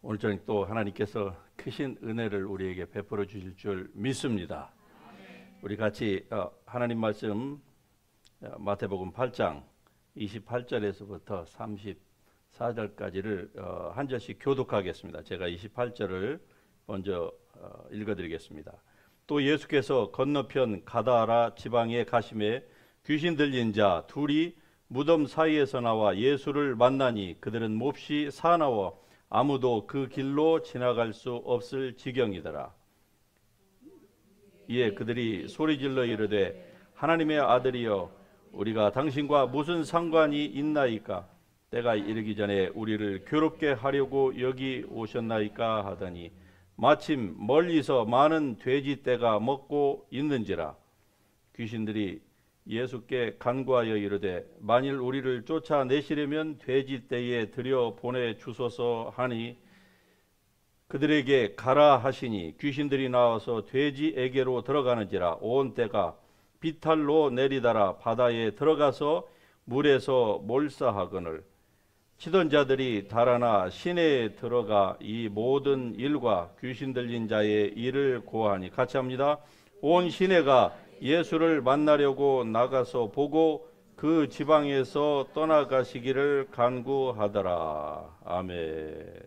오늘 저녁 또 하나님께서 크신 은혜를 우리에게 베풀어 주실 줄 믿습니다. 우리 같이 하나님 말씀 마태복음 8장 28절에서부터 34절까지를 한 절씩 교독하겠습니다. 제가 28절을 먼저 읽어드리겠습니다. 또 예수께서 건너편 가다라 지방에 가심에 귀신 들린 자 둘이 무덤 사이에서 나와 예수를 만나니 그들은 몹시 사나워 아무도 그 길로 지나갈 수 없을 지경이더라. 이에 그들이 소리질러 이르되 하나님의 아들이여 우리가 당신과 무슨 상관이 있나이까? 때가 이르기 전에 우리를 괴롭게 하려고 여기 오셨나이까 하더니 마침 멀리서 많은 돼지떼가 먹고 있는지라. 귀신들이 예수께 간구하여 이르되 만일 우리를 쫓아내시려면 돼지떼에 들여 보내주소서 하니 그들에게 가라 하시니 귀신들이 나와서 돼지에게로 들어가는지라. 온 떼가 비탈로 내리다라 바다에 들어가서 물에서 몰사하거늘 치던 자들이 달아나 시내에 들어가 이 모든 일과 귀신 들린 자의 일을 고하니. 같이 합니다. 온 시내가 예수를 만나려고 나가서 보고 그 지방에서 떠나가시기를 간구하더라. 아멘.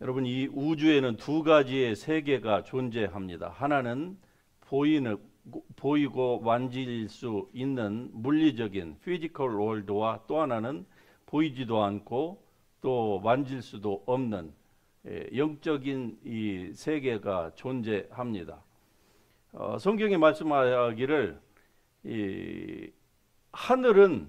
여러분, 이 우주에는 두 가지의 세계가 존재합니다. 하나는 보이고 만질 수 있는 물리적인 피지컬 월드와 또 하나는 보이지도 않고 또 만질 수도 없는 영적인 이 세계가 존재합니다. 성경에 말씀하기를 하늘은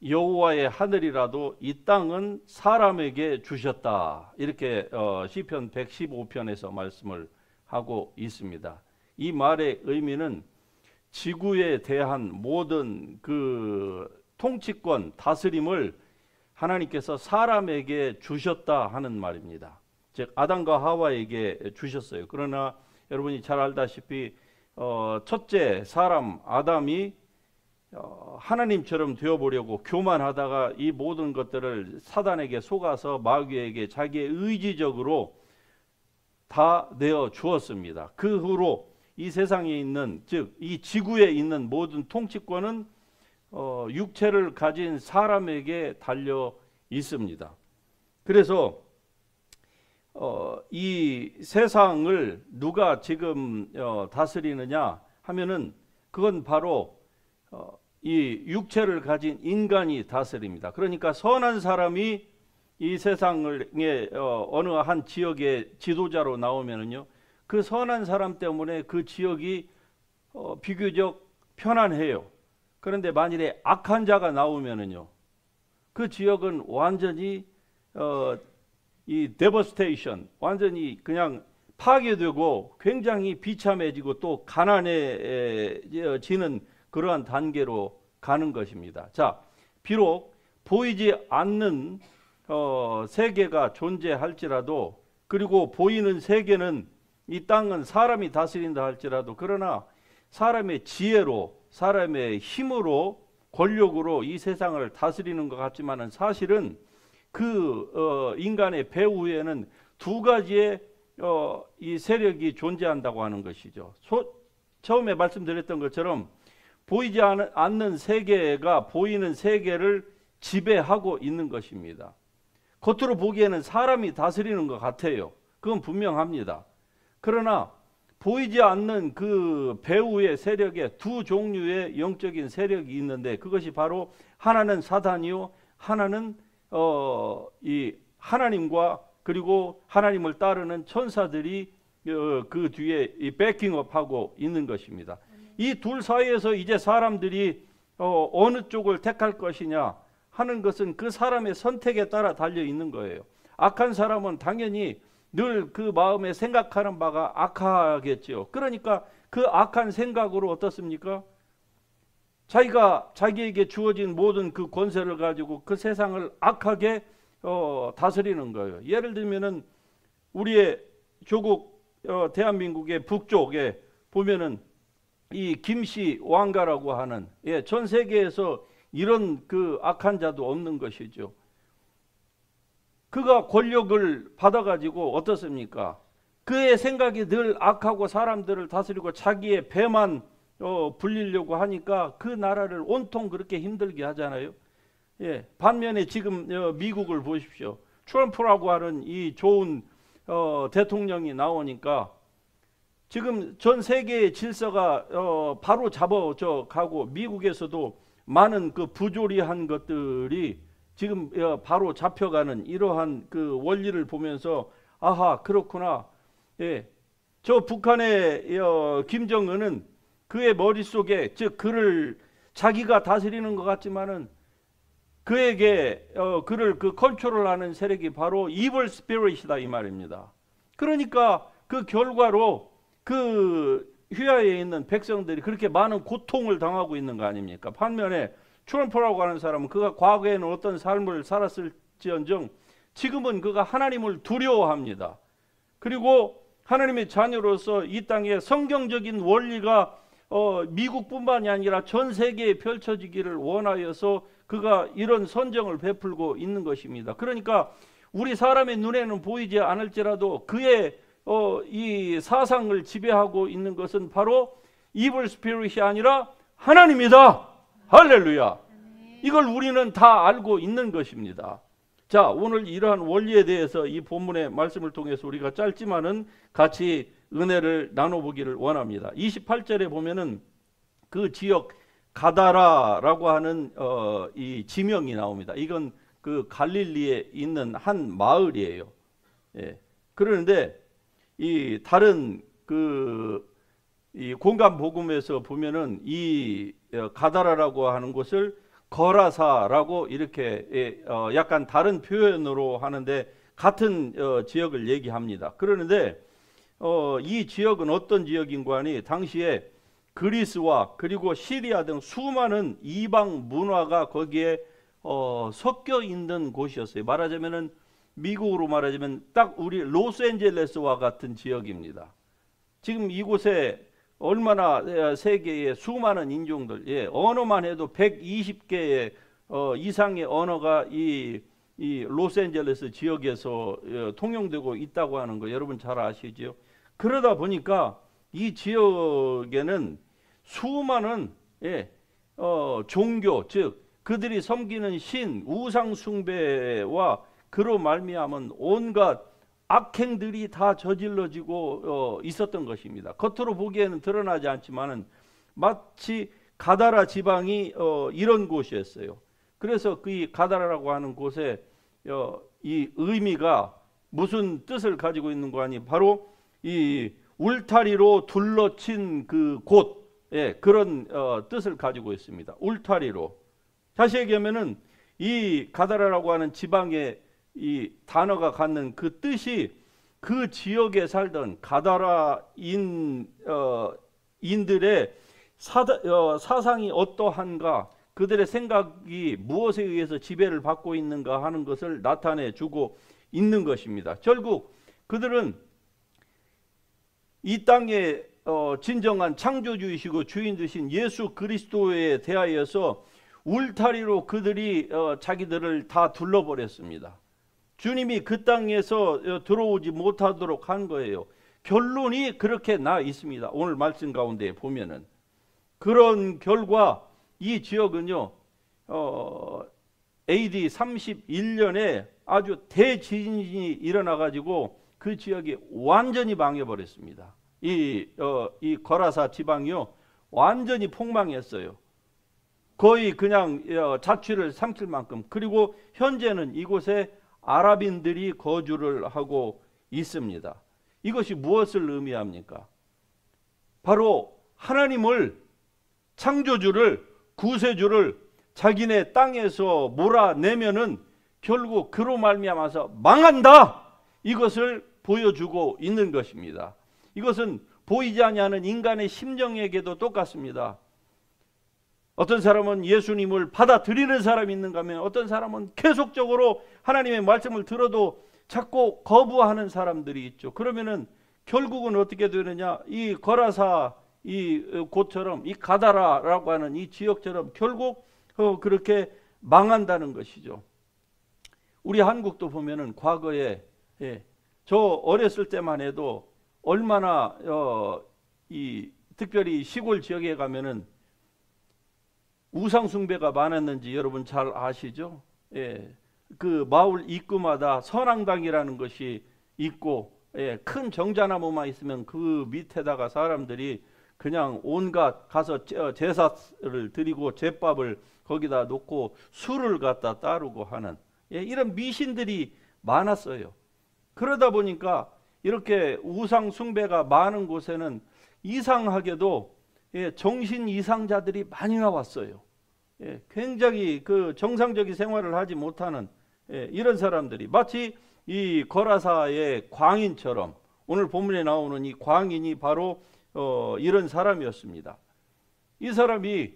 여호와의 하늘이라도 이 땅은 사람에게 주셨다. 이렇게 시편 115편에서 말씀을 하고 있습니다. 이 말의 의미는 지구에 대한 모든 그 통치권, 다스림을 하나님께서 사람에게 주셨다 하는 말입니다. 즉 아담과 하와에게 주셨어요. 그러나 여러분이 잘 알다시피 첫째 사람 아담이 하나님처럼 되어보려고 교만하다가 이 모든 것들을 사단에게 속아서 마귀에게 자기의 의지적으로 다 내어 주었습니다. 그 후로 이 세상에 있는, 즉 이 지구에 있는 모든 통치권은 육체를 가진 사람에게 달려 있습니다. 그래서 이 세상을 누가 지금 다스리느냐 하면은 그건 바로 이 육체를 가진 인간이 다스립니다. 그러니까 선한 사람이 이 세상에 어느 한 지역의 지도자로 나오면은요, 그 선한 사람 때문에 그 지역이 비교적 편안해요. 그런데 만일에 악한 자가 나오면은요, 그 지역은 완전히 이 데버스테이션, 완전히 그냥 파괴되고 굉장히 비참해지고 또 가난해지는 그러한 단계로 가는 것입니다. 자, 비록 보이지 않는 세계가 존재할지라도, 그리고 보이는 세계는 이 땅은 사람이 다스린다 할지라도, 그러나 사람의 지혜로, 사람의 힘으로, 권력으로 이 세상을 다스리는 것 같지만은 사실은 그 인간의 배후에는 두 가지의 이 세력이 존재한다고 하는 것이죠. 처음에 말씀드렸던 것처럼 보이지 않는 세계가 보이는 세계를 지배하고 있는 것입니다. 겉으로 보기에는 사람이 다스리는 것 같아요. 그건 분명합니다. 그러나 보이지 않는 그 배후의 세력에 두 종류의 영적인 세력이 있는데, 그것이 바로 하나는 사단이요, 하나는 이 하나님과 그리고 하나님을 따르는 천사들이 그 뒤에 이 백킹업하고 있는 것입니다. 이 둘 사이에서 이제 사람들이 어느 쪽을 택할 것이냐 하는 것은 그 사람의 선택에 따라 달려 있는 거예요. 악한 사람은 당연히 늘 그 마음에 생각하는 바가 악하겠죠. 그러니까 그 악한 생각으로 어떻습니까? 자기에게 주어진 모든 그 권세를 가지고 그 세상을 악하게 다스리는 거예요. 예를 들면은 우리의 조국 대한민국의 북쪽에 보면은 이 김씨 왕가라고 하는, 전 세계에서 이런 그 악한 자도 없는 것이죠. 그가 권력을 받아가지고 어떻습니까? 그의 생각이 늘 악하고 사람들을 다스리고 자기의 배만 불리려고 하니까 그 나라를 온통 그렇게 힘들게 하잖아요. 예, 반면에 지금 미국을 보십시오. 트럼프라고 하는 이 좋은 대통령이 나오니까 지금 전 세계의 질서가 바로 잡아져 가고 미국에서도 많은 그 부조리한 것들이 지금 바로 잡혀가는 이러한 그 원리를 보면서 아하 그렇구나. 예, 저 북한의 김정은은 그의 머릿속에 즉 그를 자기가 다스리는 것 같지만은 그에게 그를 그 컨트롤하는 세력이 바로 이블 스피릿이다 이 말입니다. 그러니까 그 결과로 그 휘하에 있는 백성들이 그렇게 많은 고통을 당하고 있는 거 아닙니까? 반면에 트럼프라고 하는 사람은 그가 과거에는 어떤 삶을 살았을지언정 지금은 그가 하나님을 두려워합니다. 그리고 하나님의 자녀로서 이 땅에 성경적인 원리가 미국뿐만이 아니라 전 세계에 펼쳐지기를 원하여서 그가 이런 선정을 베풀고 있는 것입니다. 그러니까 우리 사람의 눈에는 보이지 않을지라도 그의 이 사상을 지배하고 있는 것은 바로 이블 스피릿이 아니라 하나님이다. 할렐루야. 이걸 우리는 다 알고 있는 것입니다. 자, 오늘 이러한 원리에 대해서 이 본문의 말씀을 통해서 우리가 짧지만은 같이 은혜를 나눠보기를 원합니다. 28절에 보면은 그 지역 가다라라고 하는 이 지명이 나옵니다. 이건 그 갈릴리에 있는 한 마을이에요. 예. 그런데 이 다른 이 공간 복음에서 보면은 이 가다라라고 하는 곳을 거라사라고 이렇게 약간 다른 표현으로 하는데 같은 지역을 얘기합니다. 그러는데 이 지역은 어떤 지역인가 하니 당시에 그리스와 그리고 시리아 등 수많은 이방 문화가 거기에 섞여 있는 곳이었어요. 말하자면은 미국으로 말하자면 딱 우리 로스앤젤레스와 같은 지역입니다. 지금 이곳에 얼마나 세계의 수많은 인종들, 예, 언어만 해도 120개의 이상의 언어가 이 로스앤젤레스 지역에서 통용되고 있다고 하는 거 여러분 잘 아시죠? 그러다 보니까 이 지역에는 수많은 종교, 즉 그들이 섬기는 신, 우상 숭배와 그로 말미암은 온갖 악행들이 다 저질러지고 있었던 것입니다. 겉으로 보기에는 드러나지 않지만은 마치 가다라 지방이 이런 곳이었어요. 그래서 그 가다라라고 하는 곳에 이 의미가 무슨 뜻을 가지고 있는 거 아니 바로 이 울타리로 둘러친 그 곳, 그런 뜻을 가지고 있습니다. 울타리로. 다시 얘기하면은 이 가다라라고 하는 지방의 이 단어가 갖는 그 뜻이 그 지역에 살던 가다라인들의 사상이 어떠한가, 그들의 생각이 무엇에 의해서 지배를 받고 있는가 하는 것을 나타내 주고 있는 것입니다. 결국 그들은 이 땅의 진정한 창조주이시고 주인 되신 예수 그리스도에 대하여서 울타리로 그들이 자기들을 다 둘러버렸습니다. 주님이 그 땅에서 들어오지 못하도록 한 거예요. 결론이 그렇게 나 있습니다. 오늘 말씀 가운데 보면은 그런 결과 이 지역은요 AD 31년에 아주 대지진이 일어나 가지고 그 지역이 완전히 망해버렸습니다. 이 거라사 지방이요 완전히 폭망했어요. 거의 그냥 자취를 삼킬 만큼. 그리고 현재는 이곳에 아랍인들이 거주를 하고 있습니다. 이것이 무엇을 의미합니까? 바로 하나님을, 창조주를, 구세주를 자기네 땅에서 몰아내면은 결국 그로 말미암아서 망한다, 이것을 보여주고 있는 것입니다. 이것은 보이지 아니하는 인간의 심정에게도 똑같습니다. 어떤 사람은 예수님을 받아들이는 사람이 있는가 하면 어떤 사람은 계속적으로 하나님의 말씀을 들어도 자꾸 거부하는 사람들이 있죠. 그러면은 결국은 어떻게 되느냐, 이 거라사 이 곳처럼 이 가다라라고 하는 이 지역처럼 결국 그렇게 망한다는 것이죠. 우리 한국도 보면은 과거에 저 어렸을 때만 해도 얼마나 특별히 시골 지역에 가면은 우상 숭배가 많았는지 여러분 잘 아시죠? 그 마을 입구마다 선앙당이라는 것이 있고, 큰 정자나무만 있으면 그 밑에다가 사람들이 그냥 온갖 가서 제사를 드리고 제밥을 거기다 놓고 술을 갖다 따르고 하는 이런 미신들이 많았어요. 그러다 보니까 이렇게 우상 숭배가 많은 곳에는 이상하게도 정신 이상자들이 많이 나왔어요. 굉장히 그 정상적인 생활을 하지 못하는 이런 사람들이 마치 이 거라사의 광인처럼, 오늘 본문에 나오는 이 광인이 바로 이런 사람이었습니다. 이 사람이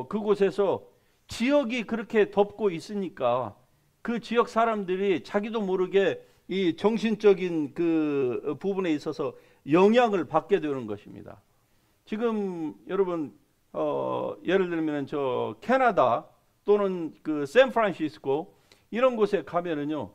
그곳에서 지역이 그렇게 덮고 있으니까 그 지역 사람들이 자기도 모르게 이 정신적인 그 부분에 있어서 영향을 받게 되는 것입니다. 지금 여러분 예를 들면 저 캐나다 또는 그 샌프란시스코 이런 곳에 가면은요,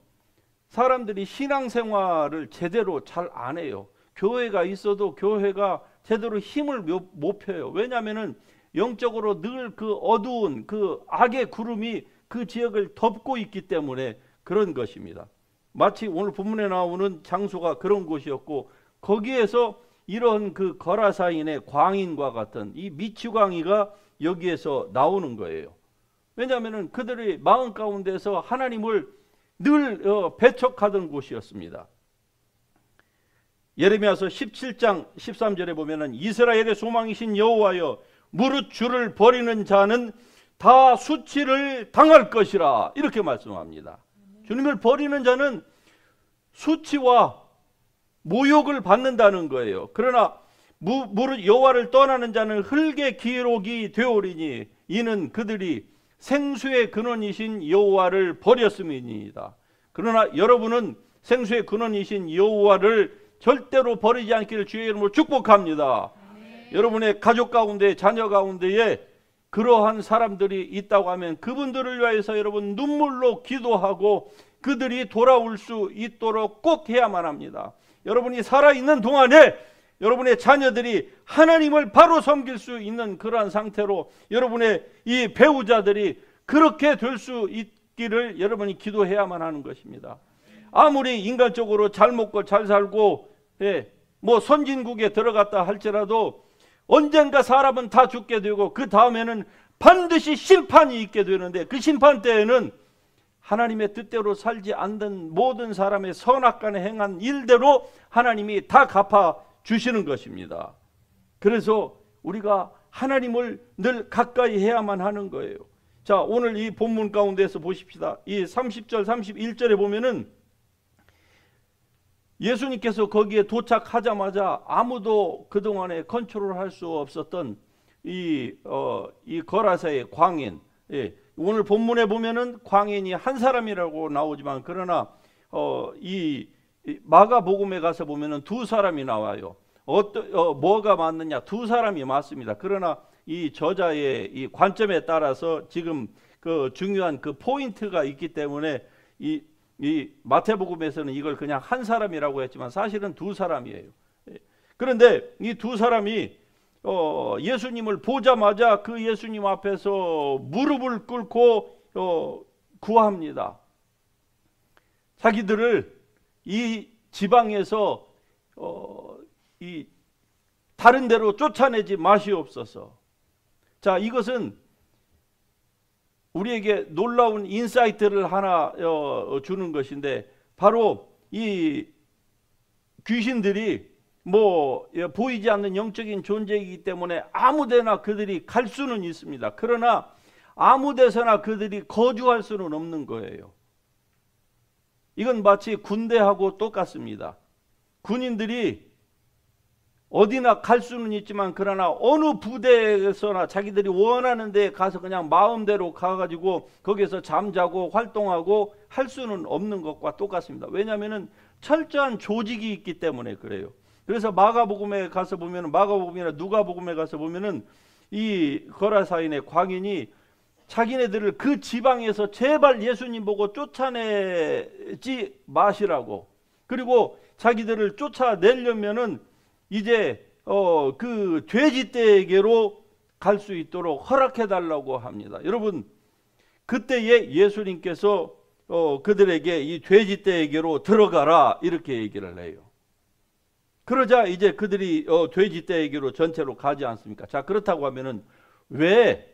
사람들이 신앙생활을 제대로 잘 안 해요. 교회가 있어도 교회가 제대로 힘을 못 펴요. 왜냐하면은 영적으로 늘 그 어두운 그 악의 구름이 그 지역을 덮고 있기 때문에 그런 것입니다. 마치 오늘 본문에 나오는 장소가 그런 곳이었고, 거기에서 이런 그 거라사인의 광인과 같은 이 미추광이가 여기에서 나오는 거예요. 왜냐하면은 그들의 마음 가운데서 하나님을 늘 배척하던 곳이었습니다. 예레미야서 17장 13절에 보면은 이스라엘의 소망이신 여호와여, 무릇 주를 버리는 자는 다 수치를 당할 것이라, 이렇게 말씀합니다. 주님을 버리는 자는 수치와 모욕을 받는다는 거예요. 그러나 무릇 여호와를 떠나는 자는 흙의 기록이 되오리니 이는 그들이 생수의 근원이신 여호와를 버렸음이니이다. 그러나 여러분은 생수의 근원이신 여호와를 절대로 버리지 않기를 주의 이름으로 축복합니다. 여러분의 가족 가운데, 자녀 가운데에 그러한 사람들이 있다고 하면 그분들을 위해서 여러분 눈물로 기도하고 그들이 돌아올 수 있도록 꼭 해야만 합니다. 여러분이 살아있는 동안에 여러분의 자녀들이 하나님을 바로 섬길 수 있는 그러한 상태로 여러분의 이 배우자들이 그렇게 될 수 있기를 여러분이 기도해야만 하는 것입니다. 아무리 인간적으로 잘 먹고 잘 살고 뭐 선진국에 들어갔다 할지라도 언젠가 사람은 다 죽게 되고 그 다음에는 반드시 심판이 있게 되는데, 그 심판 때에는 하나님의 뜻대로 살지 않는 모든 사람의 선악간에 행한 일대로 하나님이 다 갚아 주시는 것입니다. 그래서 우리가 하나님을 늘 가까이 해야만 하는 거예요. 자, 오늘 이 본문 가운데서 보십시다. 이 30절 31절에 보면은 예수님께서 거기에 도착하자마자 아무도 그동안에 컨트롤할 수 없었던 이 거라사의 광인, 오늘 본문에 보면은 광인이 한 사람이라고 나오지만, 그러나 이 마가복음에 가서 보면은 두 사람이 나와요. 뭐가 맞느냐? 두 사람이 맞습니다. 그러나 이 저자의 이 관점에 따라서 지금 그 중요한 그 포인트가 있기 때문에 이 마태복음에서는 이걸 그냥 한 사람이라고 했지만 사실은 두 사람이에요. 그런데 이 두 사람이 예수님을 보자마자 그 예수님 앞에서 무릎을 꿇고 구합니다. 자기들을 이 지방에서 이 다른 데로 쫓아내지 마시옵소서. 자, 이것은 우리에게 놀라운 인사이트를 하나 주는 것인데, 바로 이 귀신들이 보이지 않는 영적인 존재이기 때문에 아무데나 그들이 갈 수는 있습니다. 그러나 아무데서나 그들이 거주할 수는 없는 거예요. 이건 마치 군대하고 똑같습니다. 군인들이 어디나 갈 수는 있지만, 그러나 어느 부대에서나 자기들이 원하는 데 가서 그냥 마음대로 가가지고 거기서 잠자고 활동하고 할 수는 없는 것과 똑같습니다. 왜냐하면 철저한 조직이 있기 때문에 그래요. 그래서 마가복음에 가서 보면, 마가복음이나 누가복음에 가서 보면은 이 거라사인의 광인이 자기네들을 그 지방에서 제발 예수님 보고 쫓아내지 마시라고, 그리고 자기들을 쫓아내려면은 이제 그 돼지떼에게로 갈 수 있도록 허락해 달라고 합니다. 여러분, 그때에 예수님께서 그들에게 이 돼지떼에게로 들어가라 이렇게 얘기를 해요. 그러자 이제 그들이 돼지떼에게로 전체로 가지 않습니까? 자, 그렇다고 하면은 왜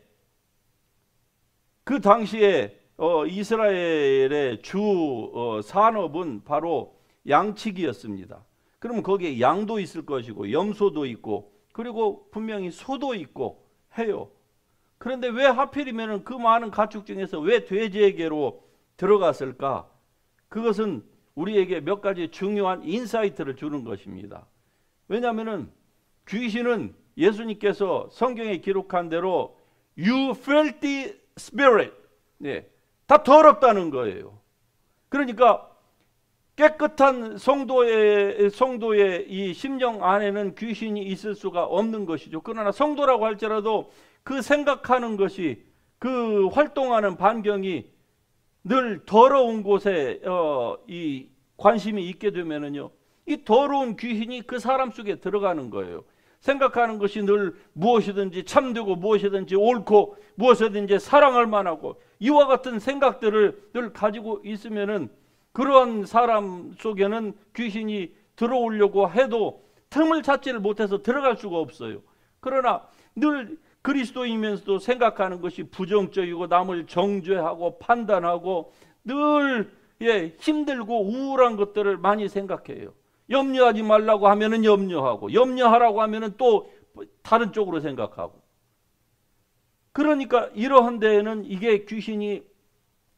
그 당시에 이스라엘의 주 산업은 바로 양치기였습니다. 그러면 거기에 양도 있을 것이고 염소도 있고 그리고 분명히 소도 있고 해요. 그런데 왜 하필이면 그 많은 가축 중에서 왜 돼지에게로 들어갔을까? 그것은 우리에게 몇 가지 중요한 인사이트를 주는 것입니다. 왜냐하면 귀신은 예수님께서 성경에 기록한 대로 You filthy spirit, 네, 다 더럽다는 거예요. 그러니까 깨끗한 성도의 이 심령 안에는 귀신이 있을 수가 없는 것이죠. 그러나 성도라고 할지라도 그 생각하는 것이, 그 활동하는 반경이 늘 더러운 곳에 이 관심이 있게 되면은요, 이 더러운 귀신이 그 사람 속에 들어가는 거예요. 생각하는 것이 늘 무엇이든지 참되고 무엇이든지 옳고 무엇이든지 사랑할 만하고 이와 같은 생각들을 늘 가지고 있으면은 그러한 사람 속에는 귀신이 들어오려고 해도 틈을 찾지를 못해서 들어갈 수가 없어요. 그러나 늘 그리스도이면서도 생각하는 것이 부정적이고 남을 정죄하고 판단하고 늘 힘들고 우울한 것들을 많이 생각해요. 염려하지 말라고 하면은 염려하고, 염려하라고 하면은 또 다른 쪽으로 생각하고. 그러니까 이러한 데에는 이게 귀신이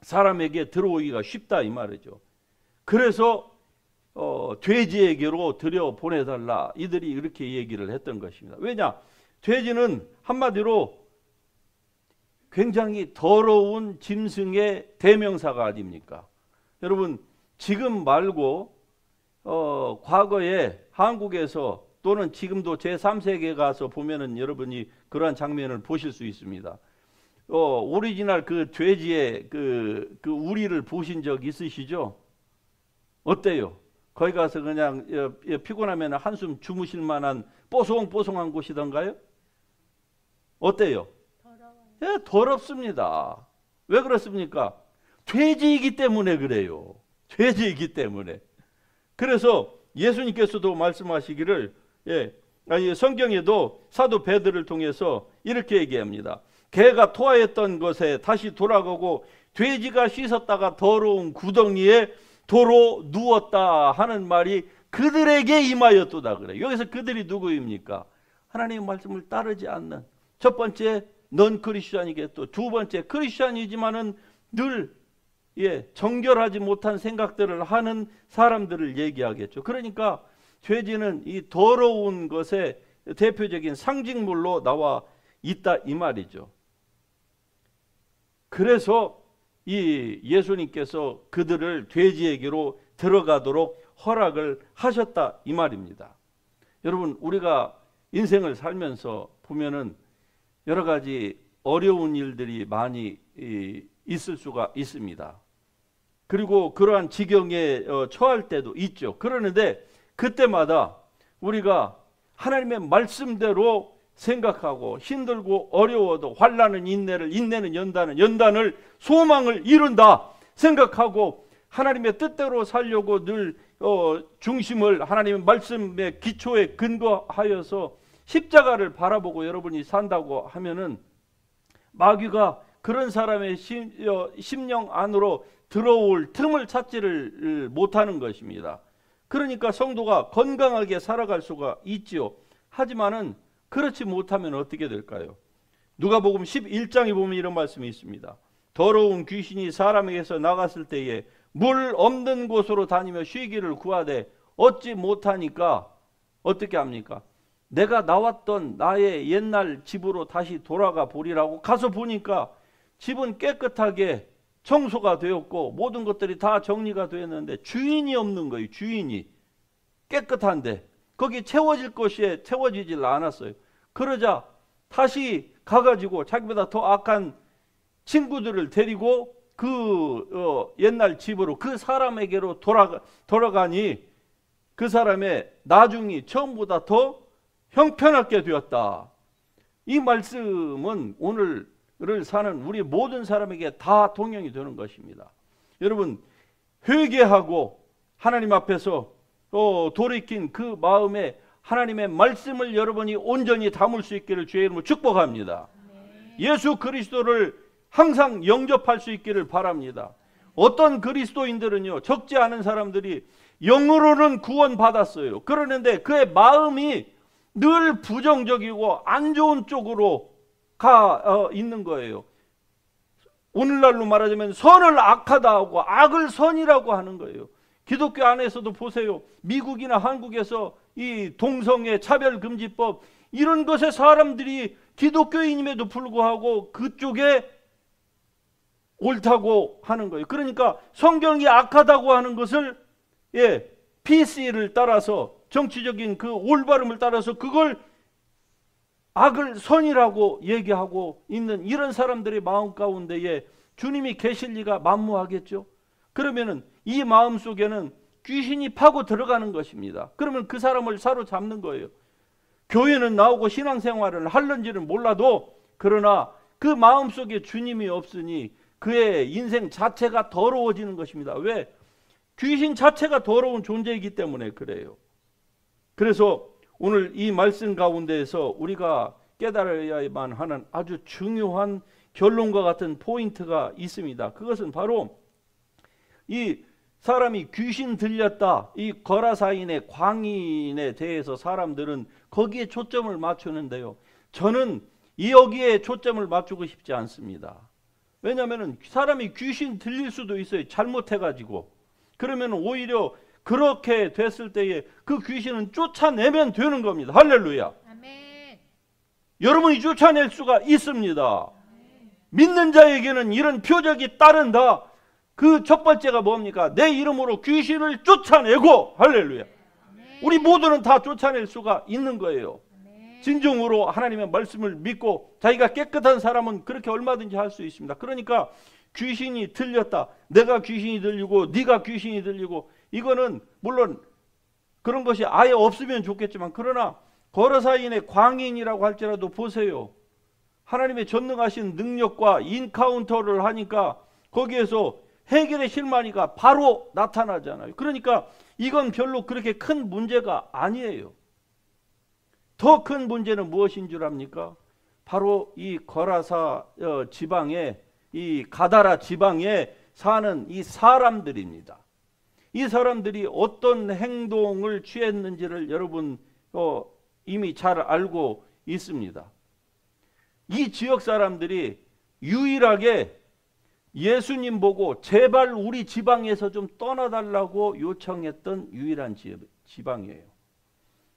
사람에게 들어오기가 쉽다 이 말이죠. 그래서 돼지에게로 들여 보내달라, 이들이 이렇게 얘기를 했던 것입니다. 왜냐? 돼지는 한마디로 굉장히 더러운 짐승의 대명사가 아닙니까? 여러분, 지금 말고 과거에 한국에서 또는 지금도 제3세계에 가서 보면은 여러분이 그러한 장면을 보실 수 있습니다. 오리지널 그 돼지의 그 우리를 보신 적 있으시죠? 어때요? 거기 가서 그냥 피곤하면 한숨 주무실 만한 뽀송뽀송한 곳이던가요? 어때요? 더러워요. 더럽습니다. 왜 그렇습니까? 돼지이기 때문에 그래요. 돼지이기 때문에. 그래서 예수님께서도 말씀하시기를, 성경에도 사도 베드로를 통해서 이렇게 얘기합니다. 개가 토하였던 것에 다시 돌아가고 돼지가 씻었다가 더러운 구덩이에 도로 누웠다 하는 말이 그들에게 임하였도다 그래. 여기서 그들이 누구입니까? 하나님의 말씀을 따르지 않는, 첫 번째 넌 크리스찬이겠고, 두 번째 크리스찬이지만은 늘 정결하지 못한 생각들을 하는 사람들을 얘기하겠죠. 그러니까 돼지는 이 더러운 것의 대표적인 상징물로 나와 있다 이 말이죠. 그래서 이 예수님께서 그들을 돼지에게로 들어가도록 허락을 하셨다 이 말입니다. 여러분, 우리가 인생을 살면서 보면은 여러 가지 어려운 일들이 많이 있을 수가 있습니다. 그리고 그러한 지경에 처할 때도 있죠. 그러는데 그때마다 우리가 하나님의 말씀대로 생각하고 힘들고 어려워도 환난은 인내를, 인내는 연단은 연단을, 소망을 이룬다 생각하고 하나님의 뜻대로 살려고 늘 중심을 하나님의 말씀의 기초에 근거하여서 십자가를 바라보고 여러분이 산다고 하면은 마귀가 그런 사람의 심령 안으로 들어올 틈을 찾지를 못하는 것입니다. 그러니까 성도가 건강하게 살아갈 수가 있지요. 하지만은 그렇지 못하면 어떻게 될까요? 누가복음 11장에 보면 이런 말씀이 있습니다. 더러운 귀신이 사람에게서 나갔을 때에 물 없는 곳으로 다니며 쉬기를 구하되 얻지 못하니까 어떻게 합니까? 내가 나왔던 나의 옛날 집으로 다시 돌아가 보리라고 가서 보니까 집은 깨끗하게 청소가 되었고 모든 것들이 다 정리가 되었는데 주인이 없는 거예요. 주인이. 깨끗한데 거기 채워질 것이 채워지질 않았어요. 그러자 다시 가가지고 자기보다 더 악한 친구들을 데리고 그 옛날 집으로 그 사람에게로 돌아가니 그 사람의 나중이 처음보다 더 형편없게 되었다. 이 말씀은 오늘을 사는 우리 모든 사람에게 다 동용이 되는 것입니다. 여러분, 회개하고 하나님 앞에서 돌이킨 그 마음에 하나님의 말씀을 여러분이 온전히 담을 수 있기를 주의 이름으로 축복합니다. 예수 그리스도를 항상 영접할 수 있기를 바랍니다. 어떤 그리스도인들은요, 적지 않은 사람들이 영으로는 구원받았어요. 그러는데 그의 마음이 늘 부정적이고 안 좋은 쪽으로 가 있는 거예요. 오늘날로 말하자면 선을 악하다 하고 악을 선이라고 하는 거예요. 기독교 안에서도 보세요. 미국이나 한국에서 이 동성애 차별금지법 이런 것에 사람들이 기독교인임에도 불구하고 그쪽에 옳다고 하는 거예요. 그러니까 성경이 악하다고 하는 것을 PC를 따라서 정치적인 그 올바름을 따라서 그걸 악을 선이라고 얘기하고 있는 이런 사람들의 마음 가운데에 주님이 계실 리가 만무하겠죠. 그러면은 이 마음 속에는 귀신이 파고 들어가는 것입니다. 그러면 그 사람을 사로잡는 거예요. 교회는 나오고 신앙생활을 하는지는 몰라도 그러나 그 마음 속에 주님이 없으니 그의 인생 자체가 더러워지는 것입니다. 왜? 귀신 자체가 더러운 존재이기 때문에 그래요. 그래서 오늘 이 말씀 가운데에서 우리가 깨달아야만 하는 아주 중요한 결론과 같은 포인트가 있습니다. 그것은 바로 이 사람이 귀신 들렸다, 이 거라사인의 광인에 대해서 사람들은 거기에 초점을 맞추는데요. 저는 여기에 초점을 맞추고 싶지 않습니다. 왜냐하면 사람이 귀신 들릴 수도 있어요. 잘못해가지고. 그러면 오히려 그렇게 됐을 때에 그 귀신은 쫓아내면 되는 겁니다. 할렐루야. 아멘. 여러분이 쫓아낼 수가 있습니다. 믿는 자에게는 이런 표적이 따른다. 그 첫 번째가 뭡니까? 내 이름으로 귀신을 쫓아내고, 할렐루야. 우리 모두는 다 쫓아낼 수가 있는 거예요. 진정으로 하나님의 말씀을 믿고 자기가 깨끗한 사람은 그렇게 얼마든지 할 수 있습니다. 그러니까 귀신이 들렸다. 내가 귀신이 들리고 네가 귀신이 들리고 이거는 물론 그런 것이 아예 없으면 좋겠지만 그러나 거라사인의 광인이라고 할지라도 보세요. 하나님의 전능하신 능력과 인카운터를 하니까 거기에서 해결의 실마리가 바로 나타나잖아요. 그러니까 이건 별로 그렇게 큰 문제가 아니에요. 더 큰 문제는 무엇인 줄 압니까? 바로 이 거라사 지방에 이 가다라 지방에 사는 이 사람들입니다. 이 사람들이 어떤 행동을 취했는지를 여러분 이미 잘 알고 있습니다. 이 지역 사람들이 유일하게 예수님 보고 제발 우리 지방에서 좀 떠나달라고 요청했던 유일한 지방이에요.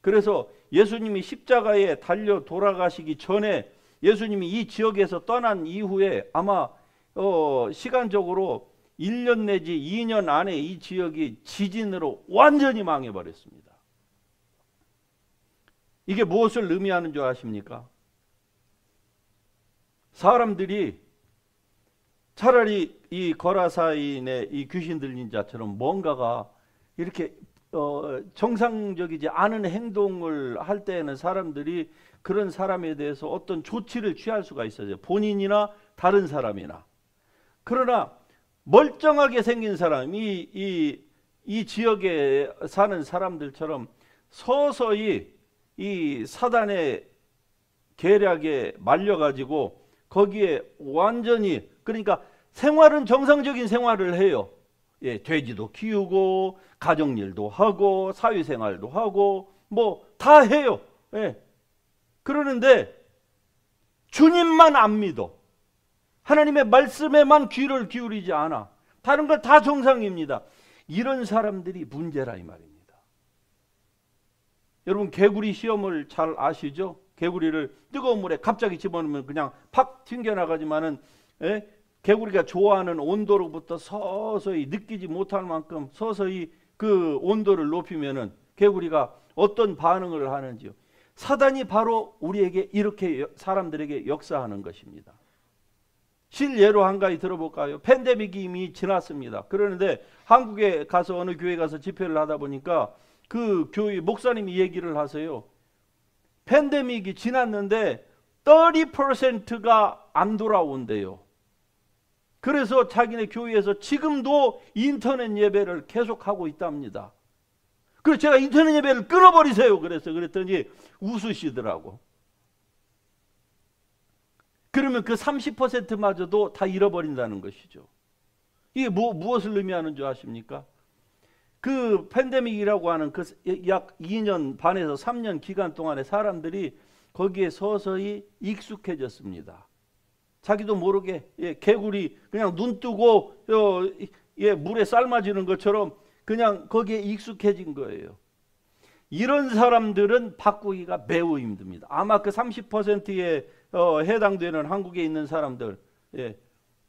그래서 예수님이 십자가에 달려 돌아가시기 전에 예수님이 이 지역에서 떠난 이후에 아마 시간적으로 1년 내지 2년 안에 이 지역이 지진으로 완전히 망해버렸습니다. 이게 무엇을 의미하는 줄 아십니까? 사람들이 차라리 이 거라사인의 이 귀신 들린 자처럼 뭔가가 이렇게 정상적이지 않은 행동을 할 때에는 사람들이 그런 사람에 대해서 어떤 조치를 취할 수가 있어요. 본인이나 다른 사람이나. 그러나 멀쩡하게 생긴 사람, 이 지역에 사는 사람들처럼 서서히 이 사단의 계략에 말려가지고 거기에 완전히 그러니까 생활은 정상적인 생활을 해요. 예, 돼지도 키우고 가정일도 하고 사회생활도 하고 뭐 다 해요. 예. 그러는데 주님만 안 믿어. 하나님의 말씀에만 귀를 기울이지 않아. 다른 건 다 정상입니다. 이런 사람들이 문제라 이 말입니다. 여러분 개구리 시험을 잘 아시죠? 개구리를 뜨거운 물에 갑자기 집어넣으면 그냥 팍 튕겨나가지만은 개구리가 좋아하는 온도로부터 서서히 느끼지 못할 만큼 서서히 그 온도를 높이면은 개구리가 어떤 반응을 하는지요. 사단이 바로 우리에게 이렇게 사람들에게 역사하는 것입니다. 실예로 한 가지 들어볼까요? 팬데믹이 이미 지났습니다. 그러는데 한국에 가서 어느 교회 가서 집회를 하다 보니까 그 교회 목사님이 얘기를 하세요. 팬데믹이 지났는데 30%가 안 돌아온대요. 그래서 자기네 교회에서 지금도 인터넷 예배를 계속하고 있답니다. 그래서 제가 인터넷 예배를 끊어버리세요. 그랬더니 웃으시더라고. 그러면 그 30%마저도 다 잃어버린다는 것이죠. 이게 무엇을 의미하는 줄 아십니까? 그 팬데믹이라고 하는 그 약 2년 반에서 3년 기간 동안에 사람들이 거기에 서서히 익숙해졌습니다. 자기도 모르게 개구리 그냥 눈 뜨고 물에 삶아지는 것처럼 그냥 거기에 익숙해진 거예요. 이런 사람들은 바꾸기가 매우 힘듭니다. 아마 그 30%에 해당되는 한국에 있는 사람들,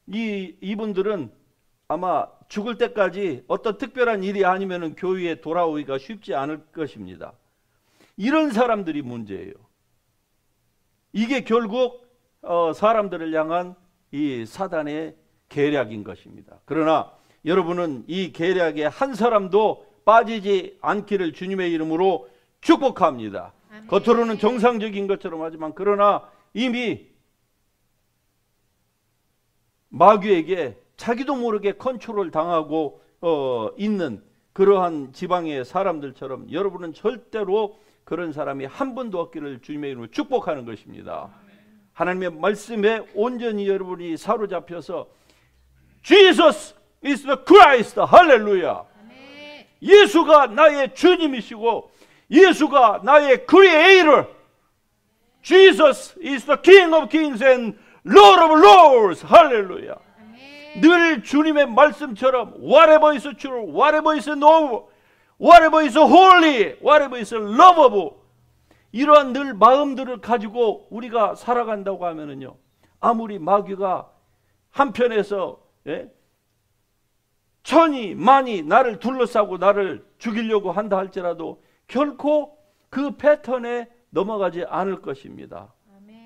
이분들은 아마 죽을 때까지 어떤 특별한 일이 아니면 교회에 돌아오기가 쉽지 않을 것입니다. 이런 사람들이 문제예요. 이게 결국 사람들을 향한 이 사단의 계략인 것입니다. 그러나 여러분은 이 계략에 한 사람도 빠지지 않기를 주님의 이름으로 축복합니다. 아멘. 겉으로는 정상적인 것처럼 하지만 그러나 이미 마귀에게 자기도 모르게 컨트롤 당하고 있는 그러한 지방의 사람들처럼 여러분은 절대로 그런 사람이 한 분도 없기를 주님의 이름으로 축복하는 것입니다. 하나님의 말씀에 온전히 여러분이 사로잡혀서 Jesus is the Christ, 할렐루야. 예수가 나의 주님이시고 예수가 나의 Creator, Jesus is the King of Kings and Lord of Lords, 할렐루야. 늘 주님의 말씀처럼 whatever is true, whatever is noble, whatever is holy, whatever is lovable, 이러한 늘 마음들을 가지고 우리가 살아간다고 하면은요, 아무리 마귀가 한편에서 천이 만이 나를 둘러싸고 나를 죽이려고 한다 할지라도 결코 그 패턴에 넘어가지 않을 것입니다.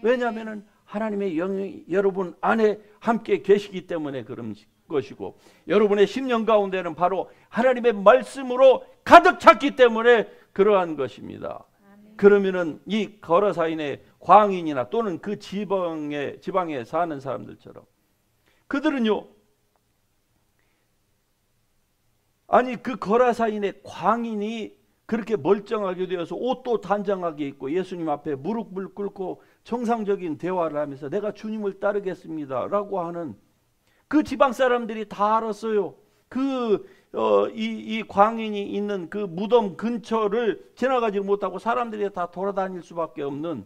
왜냐하면 하나님의 영이 여러분 안에 함께 계시기 때문에 그런 것이고 여러분의 심령 가운데는 바로 하나님의 말씀으로 가득 찼기 때문에 그러한 것입니다. 그러면은 이 거라사인의 광인이나 또는 그 지방에 사는 사람들처럼 그들은요, 아니 그 거라사인의 광인이 그렇게 멀쩡하게 되어서 옷도 단정하게 입고 예수님 앞에 무릎을 꿇고 정상적인 대화를 하면서 내가 주님을 따르겠습니다 라고 하는 그 지방 사람들이 다 알았어요. 이 광인이 있는 그 무덤 근처를 지나가지 못하고 사람들이 다 돌아다닐 수밖에 없는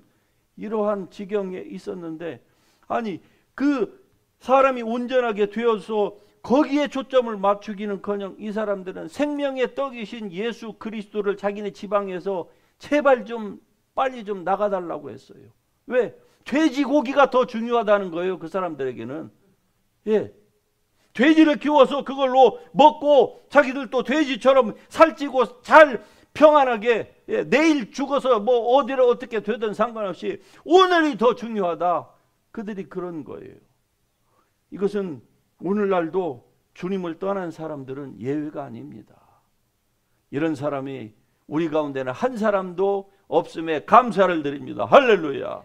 이러한 지경에 있었는데, 아니 그 사람이 온전하게 되어서 거기에 초점을 맞추기는커녕 이 사람들은 생명의 떡이신 예수 그리스도를 자기네 지방에서 제발 좀 빨리 좀 나가달라고 했어요. 왜? 돼지고기가 더 중요하다는 거예요. 그 사람들에게는. 돼지를 키워서 그걸로 먹고 자기들도 돼지처럼 살찌고 잘 평안하게 내일 죽어서 뭐 어디를 어떻게 되든 상관없이 오늘이 더 중요하다. 그들이 그런 거예요. 이것은 오늘날도 주님을 떠난 사람들은 예외가 아닙니다. 이런 사람이 우리 가운데는 한 사람도 없음에 감사를 드립니다. 할렐루야.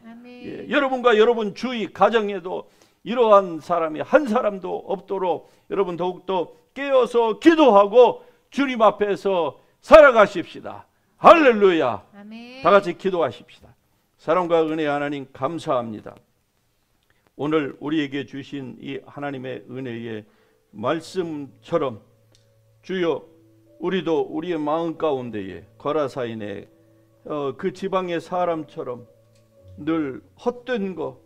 여러분과 여러분 주위 가정에도 이러한 사람이 한 사람도 없도록 여러분 더욱더 깨어서 기도하고 주님 앞에서 살아가십시다. 할렐루야. 아멘. 다 같이 기도하십시다. 사랑과 은혜의 하나님 감사합니다. 오늘 우리에게 주신 이 하나님의 은혜의 말씀처럼 주여 우리도 우리의 마음 가운데에 거라사인의 그 지방의 사람처럼 늘 헛된 것,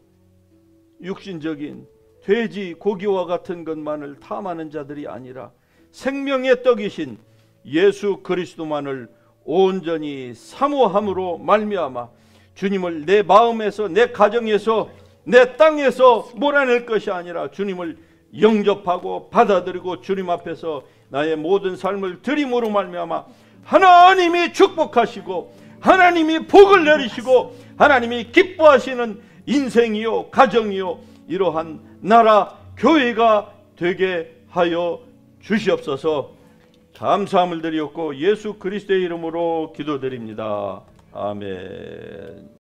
육신적인 돼지 고기와 같은 것만을 탐하는 자들이 아니라 생명의 떡이신 예수 그리스도만을 온전히 사모함으로 말미암아 주님을 내 마음에서 내 가정에서 내 땅에서 몰아낼 것이 아니라 주님을 영접하고 받아들이고 주님 앞에서 나의 모든 삶을 드림으로 말미암아 하나님이 축복하시고 하나님이 복을 내리시고 하나님이 기뻐하시는 인생이요 가정이요 이러한 나라 교회가 되게 하여 주시옵소서. 감사함을 드리옵고 예수 그리스도의 이름으로 기도드립니다. 아멘.